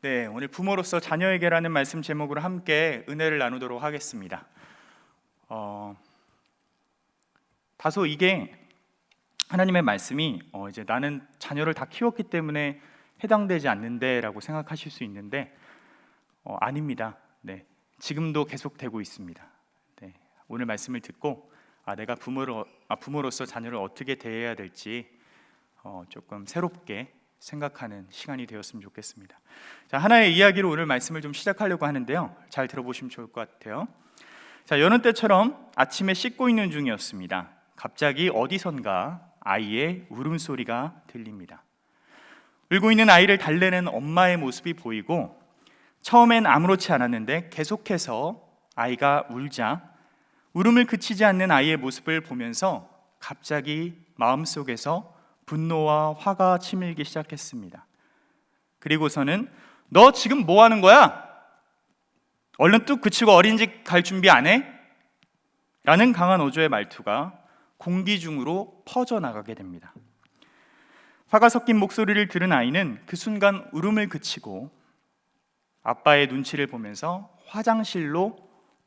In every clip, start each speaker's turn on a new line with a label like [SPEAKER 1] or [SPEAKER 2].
[SPEAKER 1] 네, 오늘 부모로서 자녀에게라는 말씀 제목으로 함께 은혜를 나누도록 하겠습니다. 다소 이게 하나님의 말씀이 이제 나는 자녀를 다 키웠기 때문에 해당되지 않는데라고 생각하실 수 있는데 아닙니다. 네, 지금도 계속되고 있습니다. 네, 오늘 말씀을 듣고 내가 부모로서 자녀를 어떻게 대해야 될지 조금 새롭게 생각하는 시간이 되었으면 좋겠습니다. 자, 하나의 이야기로 오늘 말씀을 좀 시작하려고 하는데요, 잘 들어보시면 좋을 것 같아요. 자, 여느 때처럼 아침에 씻고 있는 중이었습니다. 갑자기 어디선가 아이의 울음소리가 들립니다. 울고 있는 아이를 달래는 엄마의 모습이 보이고, 처음엔 아무렇지 않았는데 계속해서 아이가 울자 울음을 그치지 않는 아이의 모습을 보면서 갑자기 마음속에서 분노와 화가 치밀기 시작했습니다. 그리고서는 너 지금 뭐 하는 거야? 얼른 뚝 그치고 어린이집 갈 준비 안 해? 라는 강한 어조의 말투가 공기 중으로 퍼져나가게 됩니다. 화가 섞인 목소리를 들은 아이는 그 순간 울음을 그치고 아빠의 눈치를 보면서 화장실로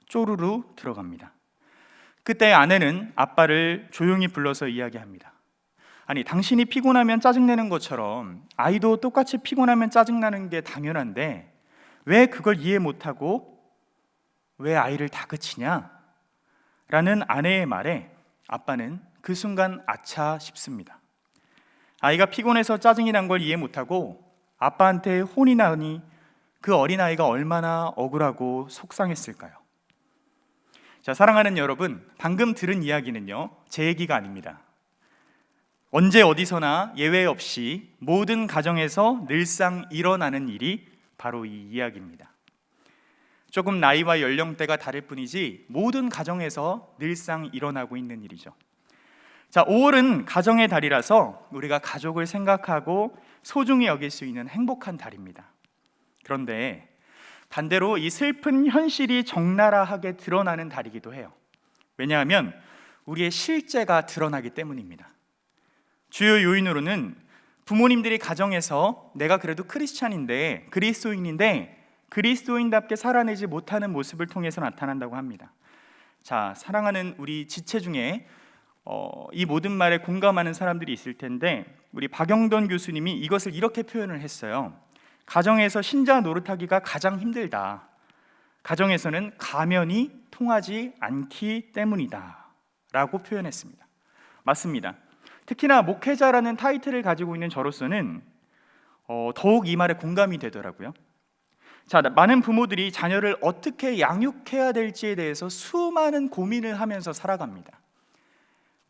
[SPEAKER 1] 쪼르르 들어갑니다. 그때 아내는 아빠를 조용히 불러서 이야기합니다. 아니, 당신이 피곤하면 짜증내는 것처럼 아이도 똑같이 피곤하면 짜증나는 게 당연한데 왜 그걸 이해 못하고 왜 아이를 다그치냐? 라는 아내의 말에 아빠는 그 순간 아차 싶습니다. 아이가 피곤해서 짜증이 난 걸 이해 못하고 아빠한테 혼이 나니 그 어린아이가 얼마나 억울하고 속상했을까요? 자, 사랑하는 여러분, 방금 들은 이야기는요, 제 얘기가 아닙니다. 언제 어디서나 예외 없이 모든 가정에서 늘상 일어나는 일이 바로 이 이야기입니다. 조금 나이와 연령대가 다를 뿐이지 모든 가정에서 늘상 일어나고 있는 일이죠. 자, 5월은 가정의 달이라서 우리가 가족을 생각하고 소중히 여길 수 있는 행복한 달입니다. 그런데 반대로 이 슬픈 현실이 적나라하게 드러나는 달이기도 해요. 왜냐하면 우리의 실제가 드러나기 때문입니다. 주요 요인으로는 부모님들이 가정에서 내가 그래도 크리스찬인데, 그리스도인인데 그리스도인답게 살아내지 못하는 모습을 통해서 나타난다고 합니다. 자, 사랑하는 우리 지체 중에 이 모든 말에 공감하는 사람들이 있을 텐데, 우리 박영돈 교수님이 이것을 이렇게 표현을 했어요. 가정에서 신자 노릇하기가 가장 힘들다. 가정에서는 가면이 통하지 않기 때문이다 라고 표현했습니다. 맞습니다. 특히나 목회자라는 타이틀을 가지고 있는 저로서는 더욱 이 말에 공감이 되더라고요. 자, 많은 부모들이 자녀를 어떻게 양육해야 될지에 대해서 수많은 고민을 하면서 살아갑니다.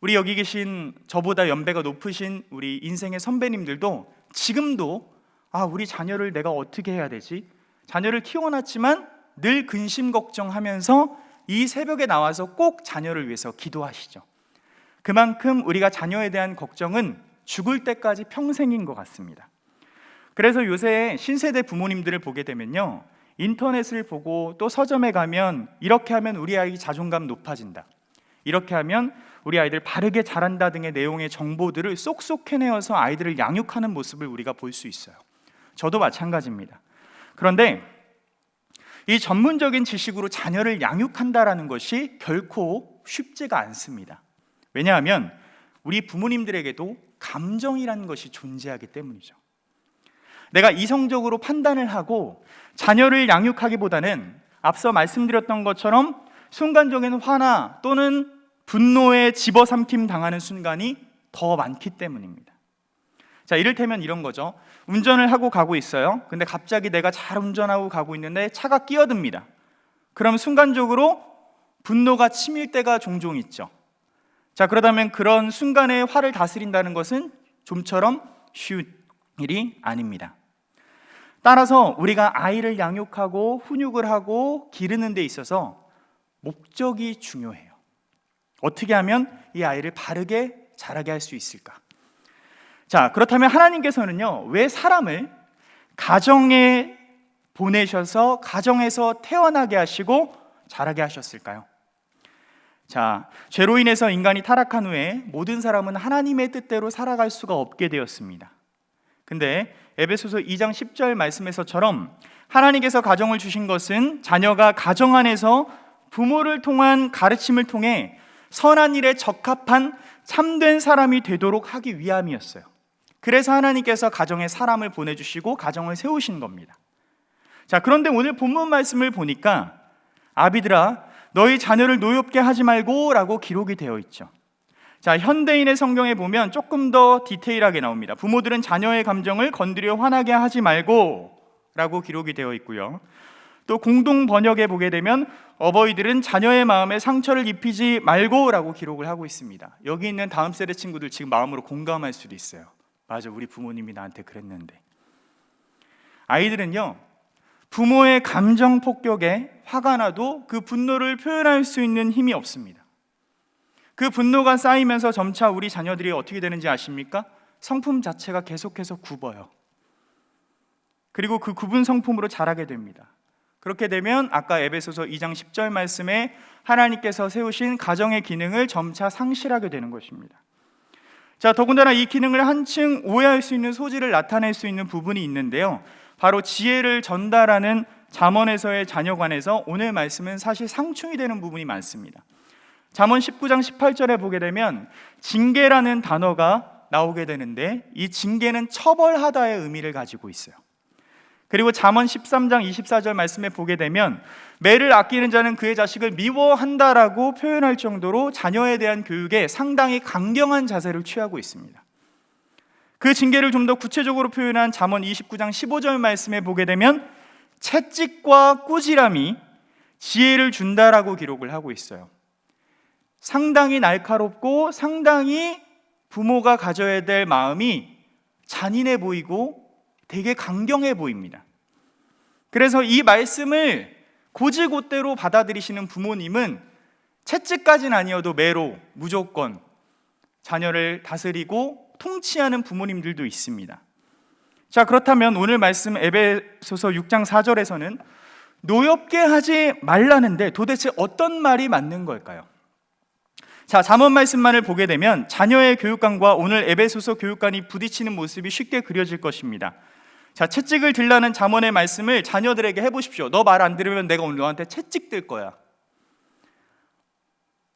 [SPEAKER 1] 우리 여기 계신 저보다 연배가 높으신 우리 인생의 선배님들도 지금도 우리 자녀를 내가 어떻게 해야 되지? 자녀를 키워놨지만 늘 근심 걱정하면서 이 새벽에 나와서 꼭 자녀를 위해서 기도하시죠. 그만큼 우리가 자녀에 대한 걱정은 죽을 때까지 평생인 것 같습니다. 그래서 요새 신세대 부모님들을 보게 되면요, 인터넷을 보고 또 서점에 가면 이렇게 하면 우리 아이 자존감 높아진다, 이렇게 하면 우리 아이들 바르게 자란다 등의 내용의 정보들을 쏙쏙 해내어서 아이들을 양육하는 모습을 우리가 볼 수 있어요. 저도 마찬가지입니다. 그런데 이 전문적인 지식으로 자녀를 양육한다라는 것이 결코 쉽지가 않습니다. 왜냐하면 우리 부모님들에게도 감정이라는 것이 존재하기 때문이죠. 내가 이성적으로 판단을 하고 자녀를 양육하기보다는 앞서 말씀드렸던 것처럼 순간적인 화나 또는 분노에 집어삼킴 당하는 순간이 더 많기 때문입니다. 자, 이를테면 이런 거죠. 운전을 하고 가고 있어요. 근데 갑자기 내가 잘 운전하고 가고 있는데 차가 끼어듭니다. 그럼 순간적으로 분노가 치밀 때가 종종 있죠. 자, 그러다면 그런 순간에 화를 다스린다는 것은 좀처럼 쉬운 일이 아닙니다. 따라서 우리가 아이를 양육하고 훈육을 하고 기르는 데 있어서 목적이 중요해요. 어떻게 하면 이 아이를 바르게 자라게 할 수 있을까? 자, 그렇다면 하나님께서는요, 왜 사람을 가정에 보내셔서 가정에서 태어나게 하시고 자라게 하셨을까요? 자, 죄로 인해서 인간이 타락한 후에 모든 사람은 하나님의 뜻대로 살아갈 수가 없게 되었습니다. 근데 에베소서 2장 10절 말씀에서처럼 하나님께서 가정을 주신 것은 자녀가 가정 안에서 부모를 통한 가르침을 통해 선한 일에 적합한 참된 사람이 되도록 하기 위함이었어요. 그래서 하나님께서 가정에 사람을 보내주시고 가정을 세우신 겁니다. 자, 그런데 오늘 본문 말씀을 보니까 아비들아 너희 자녀를 노엽게 하지 말고 라고 기록이 되어 있죠. 자, 현대인의 성경에 보면 조금 더 디테일하게 나옵니다. 부모들은 자녀의 감정을 건드려 화나게 하지 말고 라고 기록이 되어 있고요. 또 공동 번역에 보게 되면 어버이들은 자녀의 마음에 상처를 입히지 말고 라고 기록을 하고 있습니다. 여기 있는 다음 세대 친구들 지금 마음으로 공감할 수도 있어요. 맞아, 우리 부모님이 나한테 그랬는데. 아이들은요, 부모의 감정 폭격에 화가 나도 그 분노를 표현할 수 있는 힘이 없습니다. 그 분노가 쌓이면서 점차 우리 자녀들이 어떻게 되는지 아십니까? 성품 자체가 계속해서 굽어요. 그리고 그 굽은 성품으로 자라게 됩니다. 그렇게 되면 아까 에베소서 2장 10절 말씀에 하나님께서 세우신 가정의 기능을 점차 상실하게 되는 것입니다. 자, 더군다나 이 기능을 한층 오해할 수 있는 소지를 나타낼 수 있는 부분이 있는데요, 바로 지혜를 전달하는 잠언에서의 자녀관에서 오늘 말씀은 사실 상충이 되는 부분이 많습니다. 잠언 19장 18절에 보게 되면 징계라는 단어가 나오게 되는데 이 징계는 처벌하다의 의미를 가지고 있어요. 그리고 잠언 13장 24절 말씀에 보게 되면 매를 아끼는 자는 그의 자식을 미워한다라고 표현할 정도로 자녀에 대한 교육에 상당히 강경한 자세를 취하고 있습니다. 그 징계를 좀 더 구체적으로 표현한 잠언 29장 15절 말씀에 보게 되면 채찍과 꾸지람이 지혜를 준다라고 기록을 하고 있어요. 상당히 날카롭고 상당히 부모가 가져야 될 마음이 잔인해 보이고 되게 강경해 보입니다. 그래서 이 말씀을 곧이곧대로 받아들이시는 부모님은 채찍까지는 아니어도 매로 무조건 자녀를 다스리고 통치하는 부모님들도 있습니다. 자, 그렇다면 오늘 말씀 에베소서 6장 4절에서는 노엽게 하지 말라는데 도대체 어떤 말이 맞는 걸까요? 자, 잠언 말씀만을 보게 되면 자녀의 교육관과 오늘 에베소서 교육관이 부딪히는 모습이 쉽게 그려질 것입니다. 자, 채찍을 들라는 잠언의 말씀을 자녀들에게 해보십시오. 너 말 안 들으면 내가 오늘 너한테 채찍 들 거야.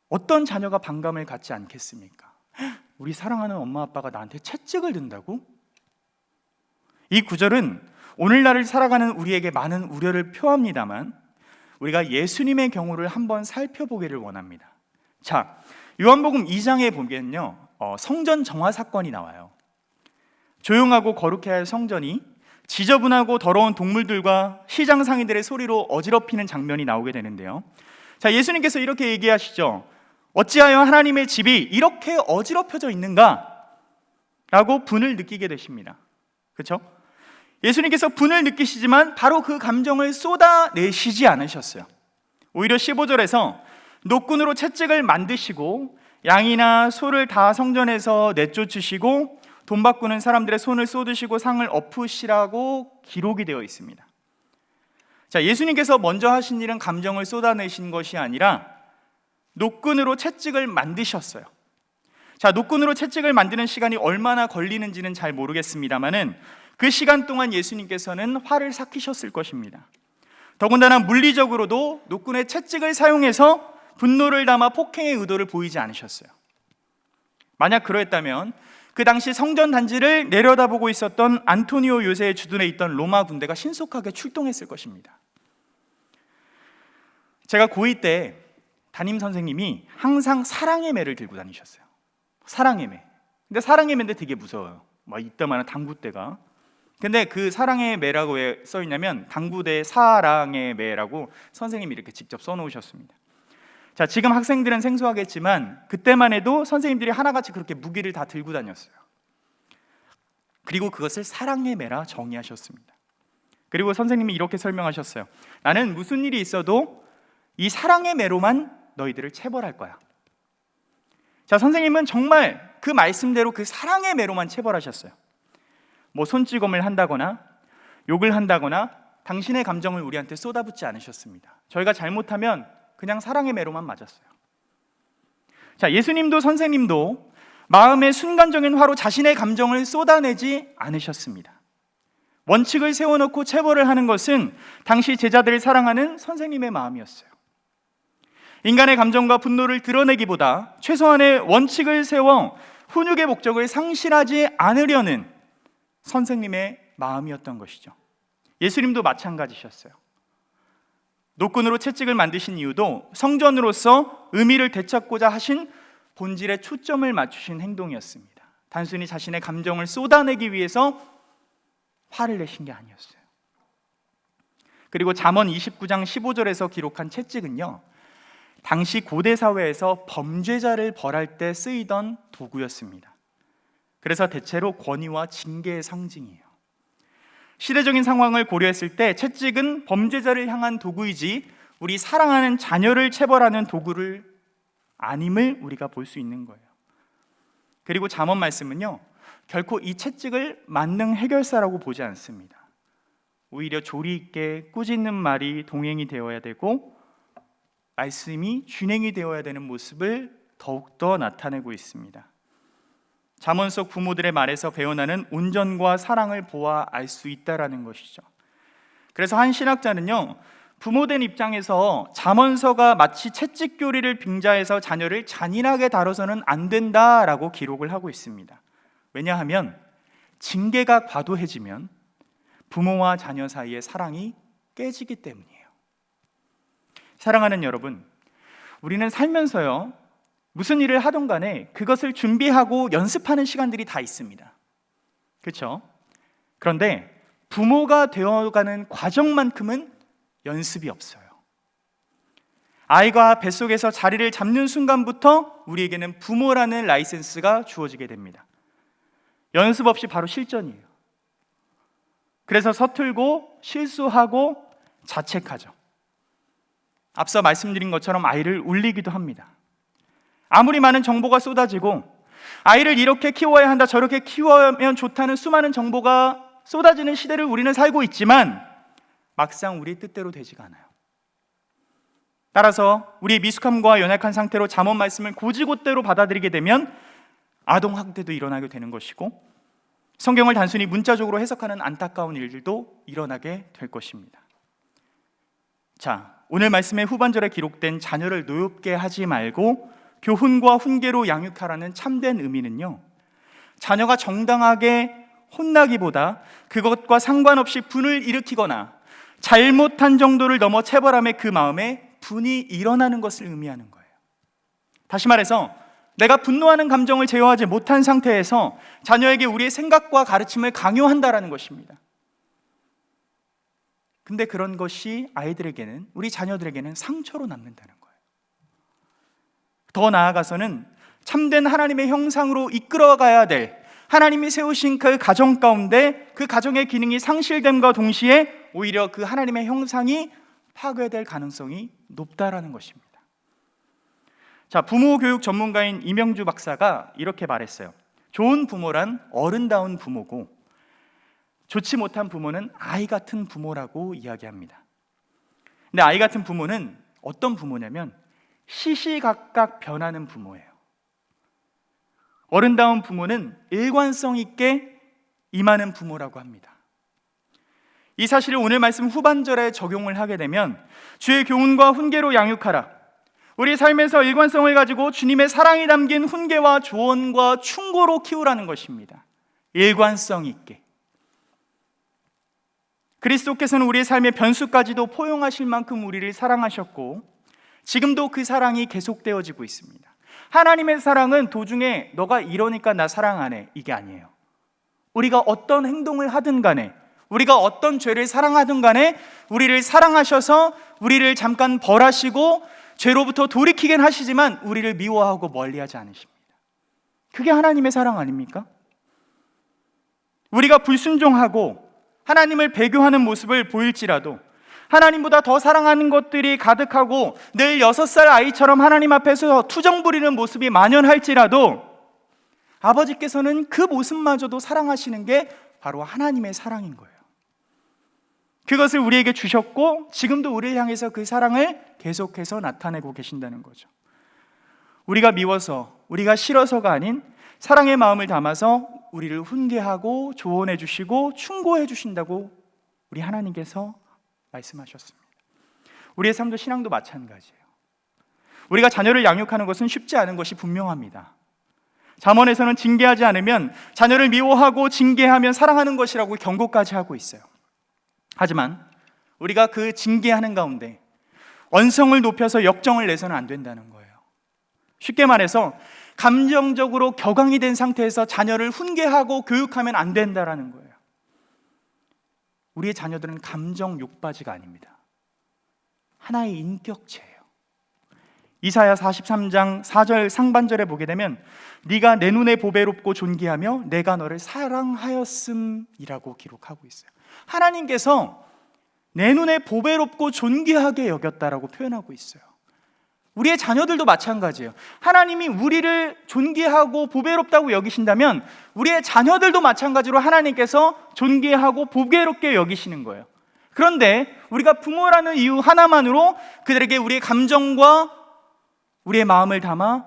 [SPEAKER 1] 어떤 자녀가 반감을 갖지 않겠습니까? 우리 사랑하는 엄마 아빠가 나한테 채찍을 든다고? 이 구절은 오늘날을 살아가는 우리에게 많은 우려를 표합니다만 우리가 예수님의 경우를 한번 살펴보기를 원합니다. 자, 요한복음 2장에 보면요, 성전 정화 사건이 나와요. 조용하고 거룩해야 할 성전이 지저분하고 더러운 동물들과 시장 상인들의 소리로 어지럽히는 장면이 나오게 되는데요. 자, 예수님께서 이렇게 얘기하시죠. 어찌하여 하나님의 집이 이렇게 어지럽혀져 있는가? 라고 분을 느끼게 되십니다. 그렇죠? 예수님께서 분을 느끼시지만 바로 그 감정을 쏟아내시지 않으셨어요. 오히려 15절에서 노끈으로 채찍을 만드시고 양이나 소를 다 성전에서 내쫓으시고 돈 바꾸는 사람들의 손을 쏟으시고 상을 엎으시라고 기록이 되어 있습니다. 자, 예수님께서 먼저 하신 일은 감정을 쏟아내신 것이 아니라 노끈으로 채찍을 만드셨어요. 자, 노끈으로 채찍을 만드는 시간이 얼마나 걸리는지는 잘 모르겠습니다만은 그 시간 동안 예수님께서는 화를 삭히셨을 것입니다. 더군다나 물리적으로도 노끈의 채찍을 사용해서 분노를 담아 폭행의 의도를 보이지 않으셨어요. 만약 그러했다면 그 당시 성전 단지를 내려다보고 있었던 안토니오 요새의 주둔에 있던 로마 군대가 신속하게 출동했을 것입니다. 제가 고2 때 담임 선생님이 항상 사랑의 매를 들고 다니셨어요. 사랑의 매. 근데 사랑의 매인데 되게 무서워요. 막 이따만한 당구대가. 근데 그 사랑의 매라고 왜 써있냐면 당구대 사랑의 매라고 선생님이 이렇게 직접 써놓으셨습니다. 자, 지금 학생들은 생소하겠지만 그때만 해도 선생님들이 하나같이 그렇게 무기를 다 들고 다녔어요. 그리고 그것을 사랑의 매라 정의하셨습니다. 그리고 선생님이 이렇게 설명하셨어요. 나는 무슨 일이 있어도 이 사랑의 매로만 너희들을 체벌할 거야. 자, 선생님은 정말 그 말씀대로 그 사랑의 매로만 체벌하셨어요. 뭐 손찌검을 한다거나 욕을 한다거나 당신의 감정을 우리한테 쏟아붓지 않으셨습니다. 저희가 잘못하면 그냥 사랑의 매로만 맞았어요. 자, 예수님도 선생님도 마음의 순간적인 화로 자신의 감정을 쏟아내지 않으셨습니다. 원칙을 세워놓고 체벌을 하는 것은 당시 제자들을 사랑하는 선생님의 마음이었어요. 인간의 감정과 분노를 드러내기보다 최소한의 원칙을 세워 훈육의 목적을 상실하지 않으려는 선생님의 마음이었던 것이죠. 예수님도 마찬가지셨어요. 노끈으로 채찍을 만드신 이유도 성전으로서 의미를 되찾고자 하신 본질에 초점을 맞추신 행동이었습니다. 단순히 자신의 감정을 쏟아내기 위해서 화를 내신 게 아니었어요. 그리고 잠언 29장 15절에서 기록한 채찍은요, 당시 고대 사회에서 범죄자를 벌할 때 쓰이던 도구였습니다. 그래서 대체로 권위와 징계의 상징이에요. 시대적인 상황을 고려했을 때 채찍은 범죄자를 향한 도구이지 우리 사랑하는 자녀를 체벌하는 도구를 아님을 우리가 볼 수 있는 거예요. 그리고 잠언 말씀은요, 결코 이 채찍을 만능 해결사라고 보지 않습니다. 오히려 조리 있게 꾸짖는 말이 동행이 되어야 되고 말씀이 준행이 되어야 되는 모습을 더욱더 나타내고 있습니다. 잠언 속 부모들의 말에서 배어나는 온전과 사랑을 보아 알 수 있다라는 것이죠. 그래서 한 신학자는요, 부모된 입장에서 잠언서가 마치 채찍교리를 빙자해서 자녀를 잔인하게 다뤄서는 안 된다라고 기록을 하고 있습니다. 왜냐하면 징계가 과도해지면 부모와 자녀 사이의 사랑이 깨지기 때문이에요. 사랑하는 여러분, 우리는 살면서요, 무슨 일을 하든 간에 그것을 준비하고 연습하는 시간들이 다 있습니다. 그렇죠? 그런데 부모가 되어가는 과정만큼은 연습이 없어요. 아이가 뱃속에서 자리를 잡는 순간부터 우리에게는 부모라는 라이센스가 주어지게 됩니다. 연습 없이 바로 실전이에요. 그래서 서툴고 실수하고 자책하죠. 앞서 말씀드린 것처럼 아이를 울리기도 합니다. 아무리 많은 정보가 쏟아지고 아이를 이렇게 키워야 한다, 저렇게 키워면 좋다는 수많은 정보가 쏟아지는 시대를 우리는 살고 있지만 막상 우리 뜻대로 되지가 않아요. 따라서 우리의 미숙함과 연약한 상태로 잠언 말씀을 고지고대로 받아들이게 되면 아동학대도 일어나게 되는 것이고 성경을 단순히 문자적으로 해석하는 안타까운 일들도 일어나게 될 것입니다. 자, 오늘 말씀의 후반절에 기록된 자녀를 노엽게 하지 말고 교훈과 훈계로 양육하라는 참된 의미는요, 자녀가 정당하게 혼나기보다 그것과 상관없이 분을 일으키거나 잘못한 정도를 넘어 체벌함의 그 마음에 분이 일어나는 것을 의미하는 거예요. 다시 말해서 내가 분노하는 감정을 제어하지 못한 상태에서 자녀에게 우리의 생각과 가르침을 강요한다라는 것입니다. 근데 그런 것이 아이들에게는, 우리 자녀들에게는 상처로 남는다는 거예요. 더 나아가서는 참된 하나님의 형상으로 이끌어가야 될 하나님이 세우신 그 가정 가운데 그 가정의 기능이 상실됨과 동시에 오히려 그 하나님의 형상이 파괴될 가능성이 높다라는 것입니다. 자, 부모 교육 전문가인 이명주 박사가 이렇게 말했어요. 좋은 부모란 어른다운 부모고 좋지 못한 부모는 아이 같은 부모라고 이야기합니다. 근데 아이 같은 부모는 어떤 부모냐면 시시각각 변하는 부모예요. 어른다운 부모는 일관성 있게 임하는 부모라고 합니다. 이 사실을 오늘 말씀 후반절에 적용을 하게 되면 주의 교훈과 훈계로 양육하라, 우리 삶에서 일관성을 가지고 주님의 사랑이 담긴 훈계와 조언과 충고로 키우라는 것입니다. 일관성 있게. 그리스도께서는 우리의 삶의 변수까지도 포용하실 만큼 우리를 사랑하셨고 지금도 그 사랑이 계속되어지고 있습니다. 하나님의 사랑은 도중에 너가 이러니까 나 사랑 안 해, 이게 아니에요. 우리가 어떤 행동을 하든 간에, 우리가 어떤 죄를 사랑하든 간에 우리를 사랑하셔서 우리를 잠깐 벌하시고 죄로부터 돌이키긴 하시지만 우리를 미워하고 멀리하지 않으십니다. 그게 하나님의 사랑 아닙니까? 우리가 불순종하고 하나님을 배교하는 모습을 보일지라도, 하나님보다 더 사랑하는 것들이 가득하고 늘 6살 아이처럼 하나님 앞에서 투정 부리는 모습이 만연할지라도 아버지께서는 그 모습마저도 사랑하시는 게 바로 하나님의 사랑인 거예요. 그것을 우리에게 주셨고 지금도 우리를 향해서 그 사랑을 계속해서 나타내고 계신다는 거죠. 우리가 미워서, 우리가 싫어서가 아닌 사랑의 마음을 담아서 우리를 훈계하고 조언해 주시고 충고해 주신다고 우리 하나님께서 말씀하셨습니다. 우리의 삶도 신앙도 마찬가지예요. 우리가 자녀를 양육하는 것은 쉽지 않은 것이 분명합니다. 잠언에서는 징계하지 않으면 자녀를 미워하고 징계하면 사랑하는 것이라고 경고까지 하고 있어요. 하지만 우리가 그 징계하는 가운데 언성을 높여서 역정을 내서는 안 된다는 거예요. 쉽게 말해서 감정적으로 격앙이 된 상태에서 자녀를 훈계하고 교육하면 안 된다는 거예요. 우리의 자녀들은 감정 욕바지가 아닙니다. 하나의 인격체예요. 이사야 43장 4절 상반절에 보게 되면 네가 내 눈에 보배롭고 존귀하며 내가 너를 사랑하였음이라고 기록하고 있어요. 하나님께서 내 눈에 보배롭고 존귀하게 여겼다라고 표현하고 있어요. 우리의 자녀들도 마찬가지예요. 하나님이 우리를 존귀하고 보배롭다고 여기신다면 우리의 자녀들도 마찬가지로 하나님께서 존귀하고 보배롭게 여기시는 거예요. 그런데 우리가 부모라는 이유 하나만으로 그들에게 우리의 감정과 우리의 마음을 담아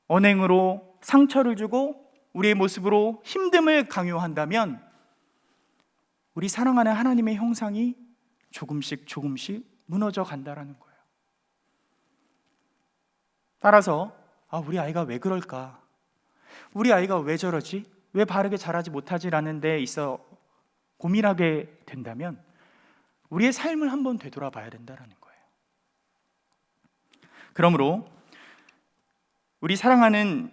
[SPEAKER 1] 언행으로 상처를 주고 우리의 모습으로 힘듦을 강요한다면 우리 사랑하는 하나님의 형상이 조금씩 무너져 간다라는 거예요. 따라서 우리 아이가 왜 그럴까? 우리 아이가 왜 저러지? 왜 바르게 자라지 못하지라는 데 있어 고민하게 된다면 우리의 삶을 한번 되돌아봐야 된다는 거예요. 그러므로 우리 사랑하는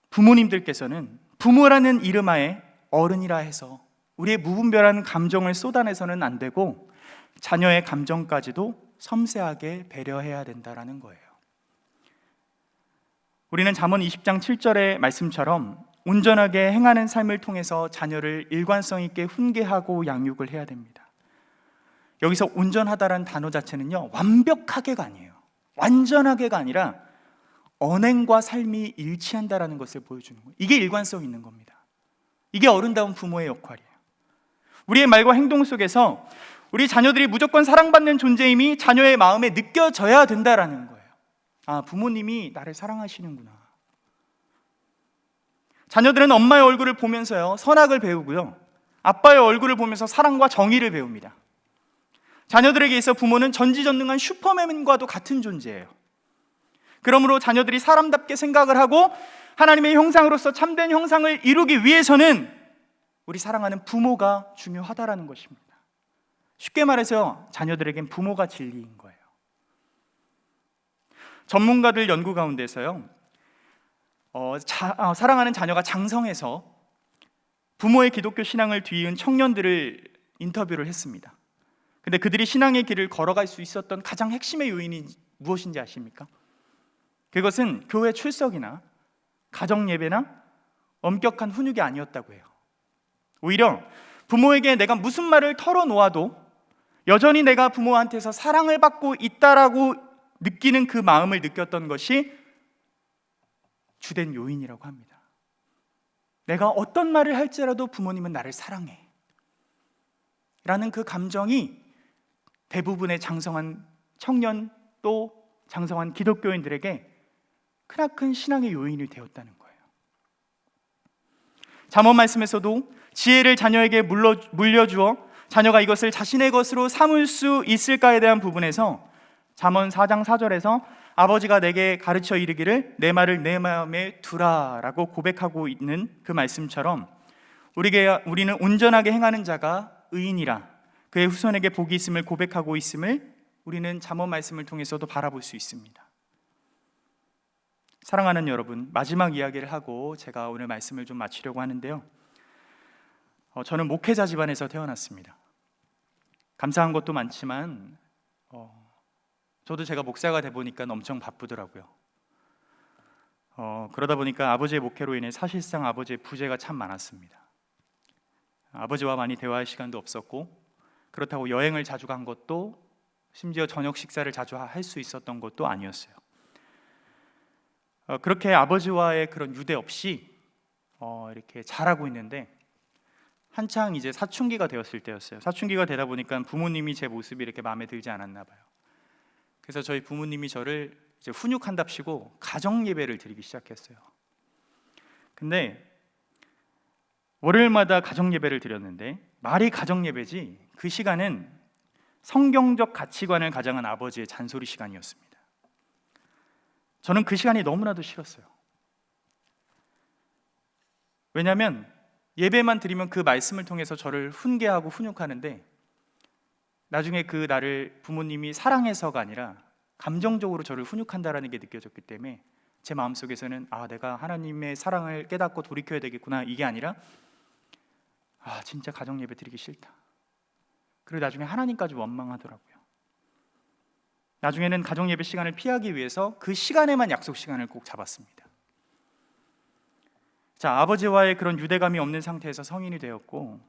[SPEAKER 1] 부모님들께서는 부모라는 이름하에 어른이라 해서 우리의 무분별한 감정을 쏟아내서는 안 되고 자녀의 감정까지도 섬세하게 배려해야 된다는 거예요. 우리는 잠언 20장 7절의 말씀처럼 온전하게 행하는 삶을 통해서 자녀를 일관성 있게 훈계하고 양육을 해야 됩니다. 여기서 온전하다라는 단어 자체는요, 완벽하게가 아니에요. 완전하게가 아니라 언행과 삶이 일치한다라는 것을 보여주는 거예요. 이게 일관성 있는 겁니다. 이게 어른다운 부모의 역할이에요. 우리의 말과 행동 속에서 우리 자녀들이 무조건 사랑받는 존재임이 자녀의 마음에 느껴져야 된다라는 거예요. 부모님이 나를 사랑하시는구나. 자녀들은 엄마의 얼굴을 보면서요, 선악을 배우고요, 아빠의 얼굴을 보면서 사랑과 정의를 배웁니다. 자녀들에게 있어 부모는 전지전능한 슈퍼맨과도 같은 존재예요. 그러므로 자녀들이 사람답게 생각을 하고 하나님의 형상으로서 참된 형상을 이루기 위해서는 우리 사랑하는 부모가 중요하다라는 것입니다. 쉽게 말해서 자녀들에겐 부모가 진리인 거예요. 전문가들 연구 가운데서요, 사랑하는 자녀가 장성해서 부모의 기독교 신앙을 뒤이은 청년들을 인터뷰를 했습니다. 근데 그들이 신앙의 길을 걸어갈 수 있었던 가장 핵심의 요인이 무엇인지 아십니까? 그것은 교회 출석이나 가정 예배나 엄격한 훈육이 아니었다고 해요. 오히려 부모에게 내가 무슨 말을 털어놓아도 여전히 내가 부모한테서 사랑을 받고 있다라고 느끼는 그 마음을 느꼈던 것이 주된 요인이라고 합니다. 내가 어떤 말을 할지라도 부모님은 나를 사랑해 라는 그 감정이 대부분의 장성한 청년 또 장성한 기독교인들에게 크나큰 신앙의 요인이 되었다는 거예요. 잠언 말씀에서도 지혜를 자녀에게 물려주어 자녀가 이것을 자신의 것으로 삼을 수 있을까에 대한 부분에서 잠언 4장 4절에서 아버지가 내게 가르쳐 이르기를 내 말을 내 마음에 두라 라고 고백하고 있는 그 말씀처럼 우리는 온전하게 행하는 자가 의인이라 그의 후손에게 복이 있음을 고백하고 있음을 우리는 잠언 말씀을 통해서도 바라볼 수 있습니다. 사랑하는 여러분, 마지막 이야기를 하고 제가 오늘 말씀을 좀 마치려고 하는데요, 저는 목회자 집안에서 태어났습니다. 감사한 것도 많지만 저도 제가 목사가 돼 보니까 엄청 바쁘더라고요. 그러다 보니까 아버지의 목회로 인해 사실상 아버지의 부재가 참 많았습니다. 아버지와 많이 대화할 시간도 없었고, 그렇다고 여행을 자주 간 것도, 심지어 저녁 식사를 자주 할 수 있었던 것도 아니었어요. 그렇게 아버지와의 그런 유대 없이 이렇게 자라고 있는데 한창 이제 사춘기가 되었을 때였어요. 사춘기가 되다 보니까 부모님이 제 모습이 이렇게 마음에 들지 않았나 봐요. 그래서 저희 부모님이 저를 이제 훈육한답시고 가정 예배를 드리기 시작했어요. 근데 월요일마다 가정 예배를 드렸는데 말이 가정 예배지 그 시간은 성경적 가치관을 가장한 아버지의 잔소리 시간이었습니다. 저는 그 시간이 너무나도 싫었어요. 왜냐하면 예배만 드리면 그 말씀을 통해서 저를 훈계하고 훈육하는데 나중에 그 나를 부모님이 사랑해서가 아니라 감정적으로 저를 훈육한다라는 게 느껴졌기 때문에 제 마음속에서는 내가 하나님의 사랑을 깨닫고 돌이켜야 되겠구나, 이게 아니라 진짜 가정 예배 드리기 싫다. 그리고 나중에 하나님까지 원망하더라고요. 나중에는 가정 예배 시간을 피하기 위해서 그 시간에만 약속 시간을 꼭 잡았습니다. 자, 아버지와의 그런 유대감이 없는 상태에서 성인이 되었고,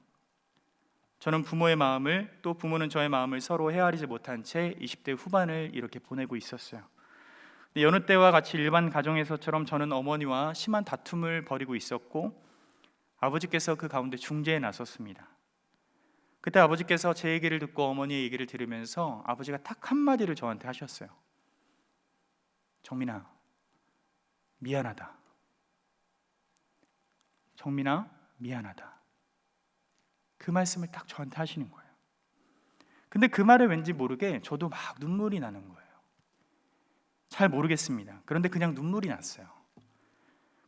[SPEAKER 1] 저는 부모의 마음을, 또 부모는 저의 마음을 서로 헤아리지 못한 채 20대 후반을 이렇게 보내고 있었어요. 여느 때와 같이 일반 가정에서처럼 저는 어머니와 심한 다툼을 벌이고 있었고, 아버지께서 그 가운데 중재에 나섰습니다. 그때 아버지께서 제 얘기를 듣고 어머니의 얘기를 들으면서 아버지가 딱 한마디를 저한테 하셨어요. 정민아, 미안하다. 정민아, 미안하다. 그 말씀을 딱 저한테 하시는 거예요. 근데 그 말에 왠지 모르게 저도 막 눈물이 나는 거예요. 잘 모르겠습니다. 그런데 그냥 눈물이 났어요.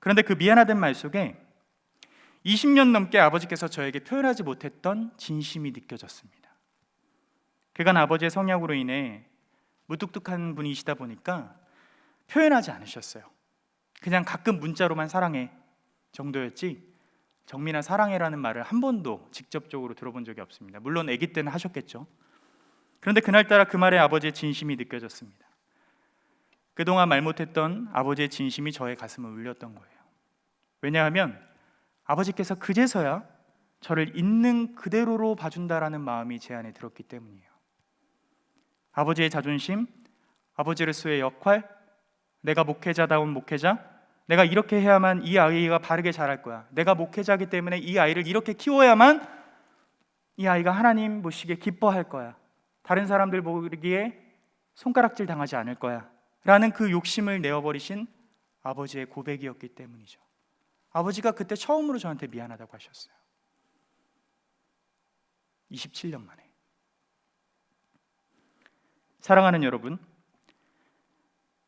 [SPEAKER 1] 그런데 그 미안하다는 말 속에 20년 넘게 아버지께서 저에게 표현하지 못했던 진심이 느껴졌습니다. 그간 아버지의 성향으로 인해 무뚝뚝한 분이시다 보니까 표현하지 않으셨어요. 그냥 가끔 문자로만 사랑해 정도였지 정민아 사랑해라는 말을 한 번도 직접적으로 들어본 적이 없습니다. 물론 아기 때는 하셨겠죠. 그런데 그날따라 그 말에 아버지의 진심이 느껴졌습니다. 그동안 말 못했던 아버지의 진심이 저의 가슴을 울렸던 거예요. 왜냐하면 아버지께서 그제서야 저를 있는 그대로로 봐준다라는 마음이 제 안에 들었기 때문이에요. 아버지의 자존심, 아버지로서의 역할, 내가 목회자다운 목회자, 내가 이렇게 해야만 이 아이가 바르게 자랄 거야. 내가 목회자이기 때문에 이 아이를 이렇게 키워야만 이 아이가 하나님 보시기에 기뻐할 거야. 다른 사람들 보기에 손가락질 당하지 않을 거야 라는 그 욕심을 내어버리신 아버지의 고백이었기 때문이죠. 아버지가 그때 처음으로 저한테 미안하다고 하셨어요. 27년 만에. 사랑하는 여러분,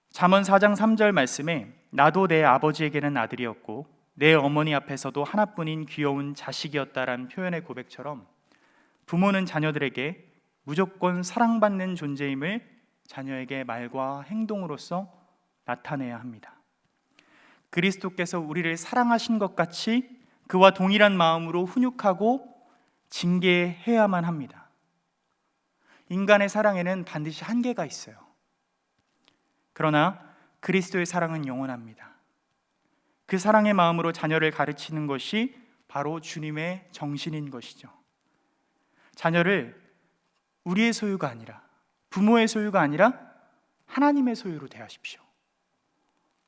[SPEAKER 1] 잠언 4장 3절 말씀에 나도 내 아버지에게는 아들이었고 내 어머니 앞에서도 하나뿐인 귀여운 자식이었다라는 표현의 고백처럼 부모는 자녀들에게 무조건 사랑받는 존재임을 자녀에게 말과 행동으로서 나타내야 합니다. 그리스도께서 우리를 사랑하신 것 같이 그와 동일한 마음으로 훈육하고 징계해야만 합니다. 인간의 사랑에는 반드시 한계가 있어요. 그러나 그리스도의 사랑은 영원합니다. 그 사랑의 마음으로 자녀를 가르치는 것이 바로 주님의 정신인 것이죠. 자녀를 우리의 소유가 아니라, 부모의 소유가 아니라 하나님의 소유로 대하십시오.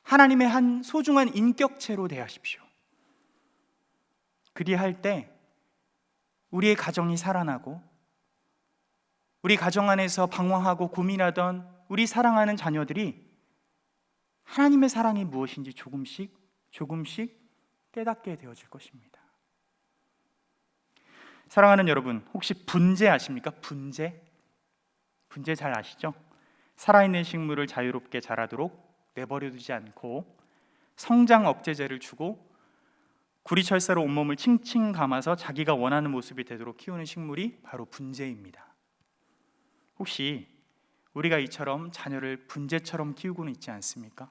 [SPEAKER 1] 하나님의 한 소중한 인격체로 대하십시오. 그리할 때 우리의 가정이 살아나고, 우리 가정 안에서 방황하고 고민하던 우리 사랑하는 자녀들이 하나님의 사랑이 무엇인지 조금씩 깨닫게 되어질 것입니다. 사랑하는 여러분, 혹시 분재 아십니까? 분재 잘 아시죠? 살아있는 식물을 자유롭게 자라도록 내버려두지 않고 성장 억제제를 주고 구리철사로 온몸을 칭칭 감아서 자기가 원하는 모습이 되도록 키우는 식물이 바로 분재입니다. 혹시 우리가 이처럼 자녀를 분재처럼 키우고는 있지 않습니까?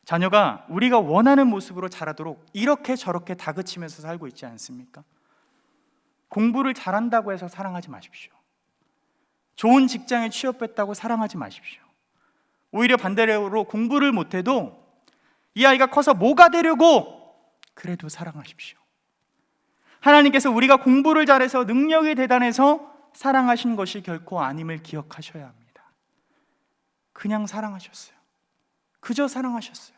[SPEAKER 1] 자녀가 우리가 원하는 모습으로 자라도록 이렇게 저렇게 다그치면서 살고 있지 않습니까? 공부를 잘한다고 해서 사랑하지 마십시오. 좋은 직장에 취업했다고 사랑하지 마십시오. 오히려 반대로 공부를 못해도 이 아이가 커서 뭐가 되려고 그래도 사랑하십시오. 하나님께서 우리가 공부를 잘해서 능력이 대단해서 사랑하신 것이 결코 아님을 기억하셔야 합니다. 그냥 사랑하셨어요. 그저 사랑하셨어요.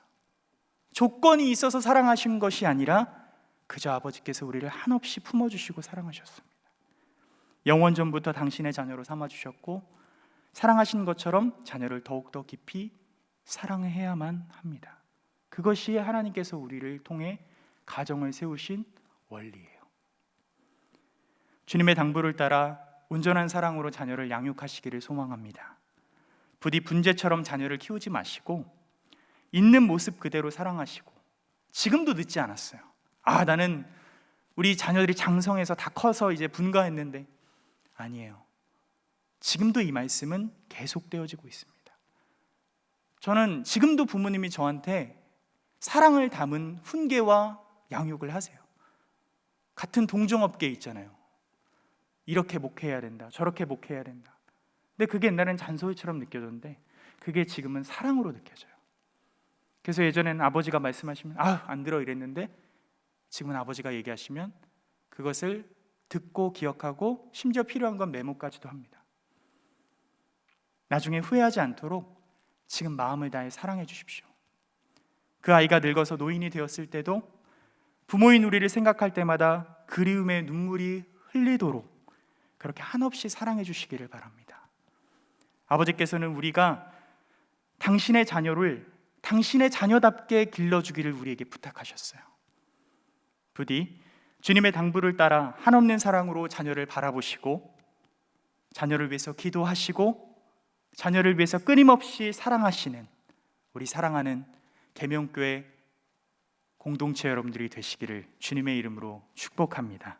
[SPEAKER 1] 조건이 있어서 사랑하신 것이 아니라 그저 아버지께서 우리를 한없이 품어주시고 사랑하셨습니다. 영원 전부터 당신의 자녀로 삼아주셨고 사랑하신 것처럼 자녀를 더욱더 깊이 사랑해야만 합니다. 그것이 하나님께서 우리를 통해 가정을 세우신 원리예요. 주님의 당부를 따라 온전한 사랑으로 자녀를 양육하시기를 소망합니다. 부디 분재처럼 자녀를 키우지 마시고 있는 모습 그대로 사랑하시고, 지금도 늦지 않았어요. 나는 우리 자녀들이 장성해서 다 커서 이제 분가했는데, 아니에요. 지금도 이 말씀은 계속되어지고 있습니다. 저는 지금도 부모님이 저한테 사랑을 담은 훈계와 양육을 하세요. 같은 동종업계에 있잖아요. 이렇게 목회해야 된다, 저렇게 목회해야 된다. 근데 그게 옛날엔 잔소리처럼 느껴졌는데 그게 지금은 사랑으로 느껴져요. 그래서 예전에는 아버지가 말씀하시면 안 들어 이랬는데, 지금은 아버지가 얘기하시면 그것을 듣고 기억하고 심지어 필요한 건 메모까지도 합니다. 나중에 후회하지 않도록 지금 마음을 다해 사랑해 주십시오. 그 아이가 늙어서 노인이 되었을 때도 부모인 우리를 생각할 때마다 그리움의 눈물이 흘리도록 그렇게 한없이 사랑해 주시기를 바랍니다. 아버지께서는 우리가 당신의 자녀를 당신의 자녀답게 길러주기를 우리에게 부탁하셨어요. 부디 주님의 당부를 따라 한없는 사랑으로 자녀를 바라보시고, 자녀를 위해서 기도하시고, 자녀를 위해서 끊임없이 사랑하시는 우리 사랑하는 계명교회 공동체 여러분들이 되시기를 주님의 이름으로 축복합니다.